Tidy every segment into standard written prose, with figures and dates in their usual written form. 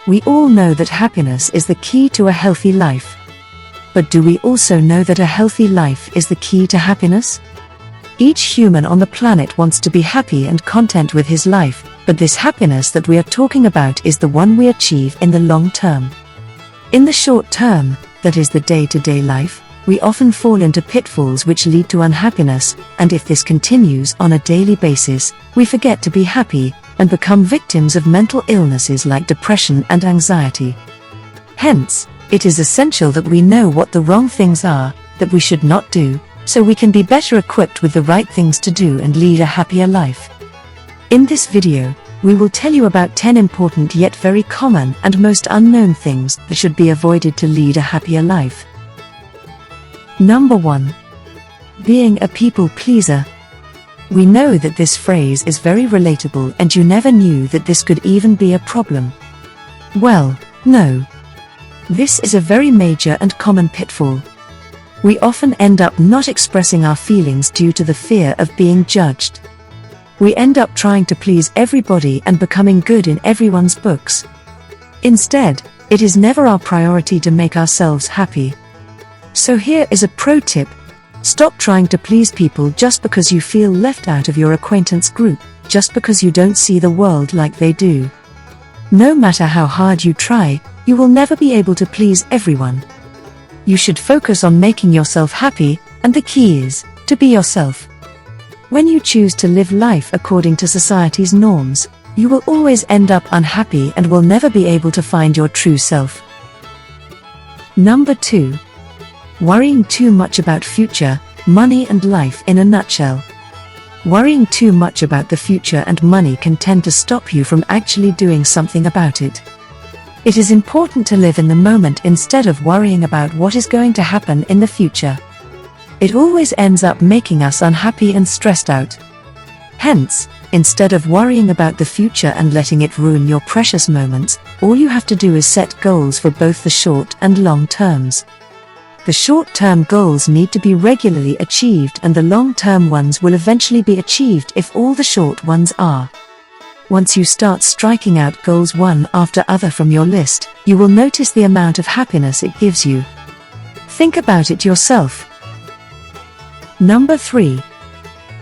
We all know that happiness is the key to a healthy life. But do we also know that a healthy life is the key to happiness? Each human on the planet wants to be happy and content with his life, but this happiness that we are talking about is the one we achieve in the long term. In the short term, that is the day-to-day life, we often fall into pitfalls which lead to unhappiness, and if this continues on a daily basis, we forget to be happy and become victims of mental illnesses like depression and anxiety. Hence, it is essential that we know what the wrong things are that we should not do, so we can be better equipped with the right things to do and lead a happier life. In this video, we will tell you about 10 important yet very common and most unknown things that should be avoided to lead a happier life. Number 1. Being a people pleaser. We know that this phrase is very relatable, and you never knew that this could even be a problem. Well, no. This is a very major and common pitfall. We often end up not expressing our feelings due to the fear of being judged. We end up trying to please everybody and becoming good in everyone's books. Instead, it is never our priority to make ourselves happy. So here is a pro tip. Stop trying to please people just because you feel left out of your acquaintance group, just because you don't see the world like they do. No matter how hard you try, you will never be able to please everyone. You should focus on making yourself happy, and the key is to be yourself. When you choose to live life according to society's norms, you will always end up unhappy and will never be able to find your true self. Number 2. Worrying too much about future, money and life in a nutshell. Worrying too much about the future and money can tend to stop you from actually doing something about it. It is important to live in the moment instead of worrying about what is going to happen in the future. It always ends up making us unhappy and stressed out. Hence, instead of worrying about the future and letting it ruin your precious moments, all you have to do is set goals for both the short and long terms. The short-term goals need to be regularly achieved, and the long-term ones will eventually be achieved if all the short ones are. Once you start striking out goals one after other from your list, you will notice the amount of happiness it gives you. Think about it yourself. Number 3.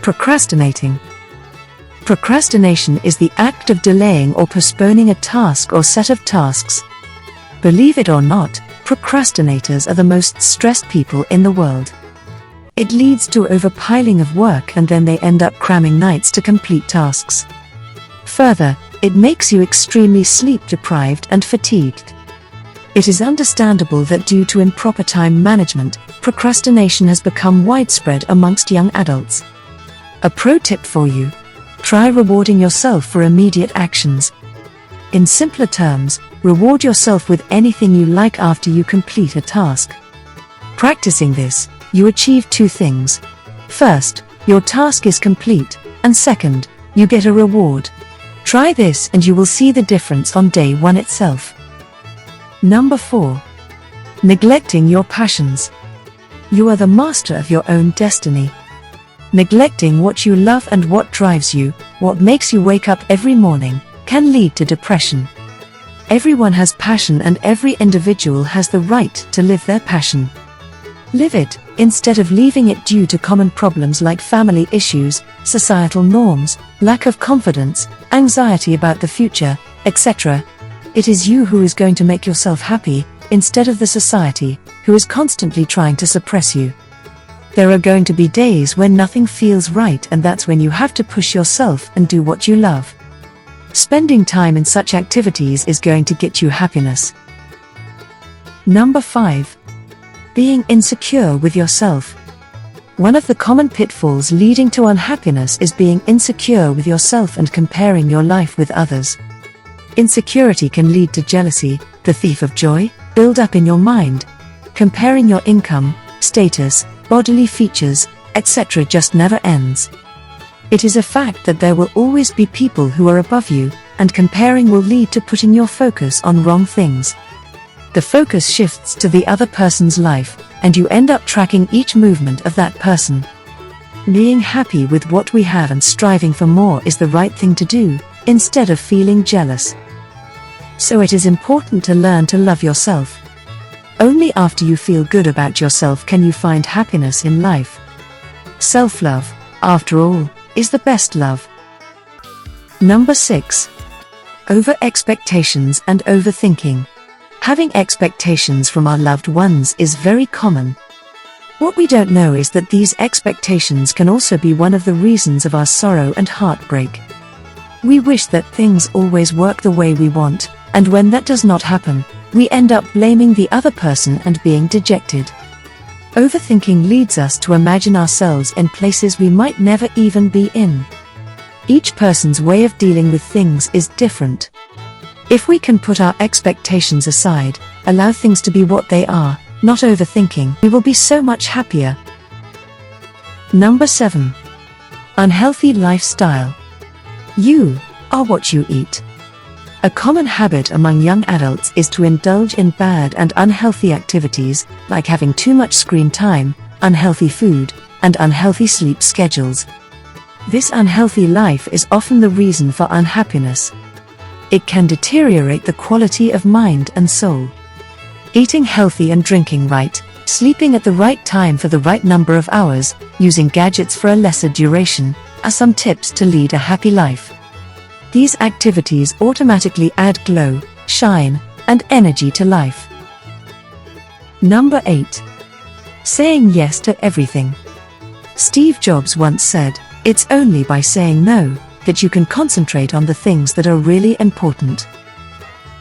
Procrastinating. Procrastination is the act of delaying or postponing a task or set of tasks. Believe it or not, procrastinators are the most stressed people in the world. It leads to overpiling of work, and then they end up cramming nights to complete tasks. Further, it makes you extremely sleep-deprived and fatigued. It is understandable that due to improper time management, procrastination has become widespread amongst young adults. A pro tip for you: try rewarding yourself for immediate actions. In simpler terms, reward yourself with anything you like after you complete a task. Practicing this, you achieve two things. First, your task is complete, and second, you get a reward. Try this and you will see the difference on day one itself. Number 4. Neglecting your passions. You are the master of your own destiny. Neglecting what you love and what drives you, what makes you wake up every morning, can lead to depression. Everyone has passion, and every individual has the right to live their passion. Live it, instead of leaving it due to common problems like family issues, societal norms, lack of confidence, anxiety about the future, etc. It is you who is going to make yourself happy, instead of the society, who is constantly trying to suppress you. There are going to be days when nothing feels right, and that's when you have to push yourself and do what you love. Spending time in such activities is going to get you happiness. Number 5. Being insecure with yourself. One of the common pitfalls leading to unhappiness is being insecure with yourself and comparing your life with others. Insecurity can lead to jealousy, the thief of joy, build up in your mind. Comparing your income, status, bodily features, etc. just never ends. It is a fact that there will always be people who are above you, and comparing will lead to putting your focus on wrong things. The focus shifts to the other person's life, and you end up tracking each movement of that person. Being happy with what we have and striving for more is the right thing to do, instead of feeling jealous. So it is important to learn to love yourself. Only after you feel good about yourself can you find happiness in life. Self-love, after all, is the best love. Number 6. Over-expectations and overthinking. Having expectations from our loved ones is very common. What we don't know is that these expectations can also be one of the reasons of our sorrow and heartbreak. We wish that things always work the way we want, and when that does not happen, we end up blaming the other person and being dejected. Overthinking leads us to imagine ourselves in places we might never even be in. Each person's way of dealing with things is different. If we can put our expectations aside, allow things to be what they are, not overthinking, we will be so much happier. Number 7. Unhealthy lifestyle. You are what you eat. A common habit among young adults is to indulge in bad and unhealthy activities, like having too much screen time, unhealthy food, and unhealthy sleep schedules. This unhealthy life is often the reason for unhappiness. It can deteriorate the quality of mind and soul. Eating healthy and drinking right, sleeping at the right time for the right number of hours, using gadgets for a lesser duration, are some tips to lead a happy life. These activities automatically add glow, shine, and energy to life. Number 8. Saying yes to everything. Steve Jobs once said, "It's only by saying no that you can concentrate on the things that are really important."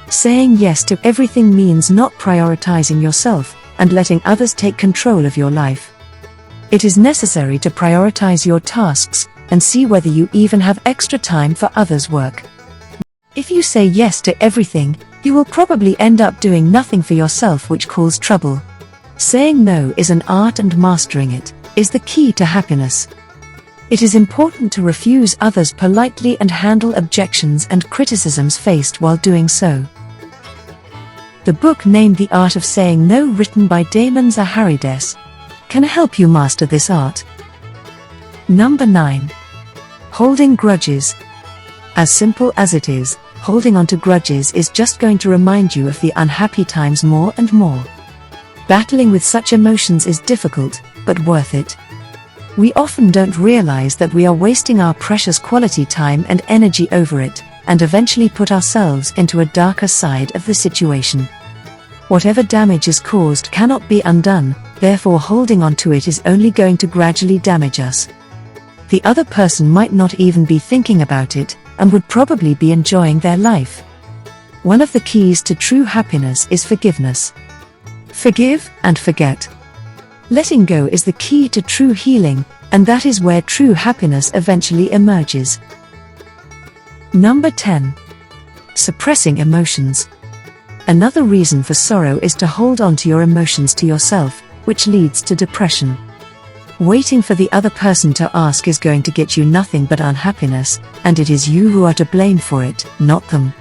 Saying yes to everything means not prioritizing yourself and letting others take control of your life. It is necessary to prioritize your tasks and see whether you even have extra time for others' work. If you say yes to everything, you will probably end up doing nothing for yourself, which causes trouble. Saying no is an art, and mastering it is the key to happiness. It is important to refuse others politely and handle objections and criticisms faced while doing so. The book named The Art of Saying No, written by Damon Zaharides, can help you master this art. Number 9. Holding grudges. As simple as it is, holding on to grudges is just going to remind you of the unhappy times more and more. Battling with such emotions is difficult, but worth it. We often don't realize that we are wasting our precious quality time and energy over it, and eventually put ourselves into a darker side of the situation. Whatever damage is caused cannot be undone, therefore holding on to it is only going to gradually damage us. The other person might not even be thinking about it, and would probably be enjoying their life. One of the keys to true happiness is forgiveness. Forgive and forget. Letting go is the key to true healing, and that is where true happiness eventually emerges. Number 10. Suppressing emotions. Another reason for sorrow is to hold on to your emotions to yourself, which leads to depression. Waiting for the other person to ask is going to get you nothing but unhappiness, and it is you who are to blame for it, not them.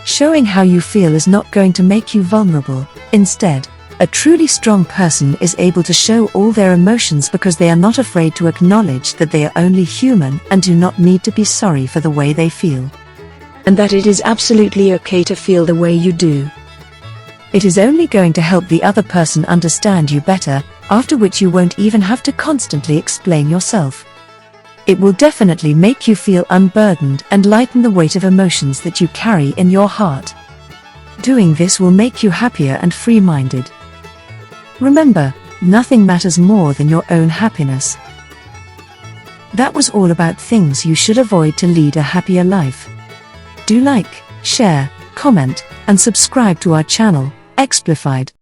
Showing how you feel is not going to make you vulnerable. Instead, a truly strong person is able to show all their emotions because they are not afraid to acknowledge that they are only human and do not need to be sorry for the way they feel. And that it is absolutely okay to feel the way you do. It is only going to help the other person understand you better, after which you won't even have to constantly explain yourself. It will definitely make you feel unburdened and lighten the weight of emotions that you carry in your heart. Doing this will make you happier and free-minded. Remember, nothing matters more than your own happiness. That was all about things you should avoid to lead a happier life. Do like, share, comment, and subscribe to our channel, Explified.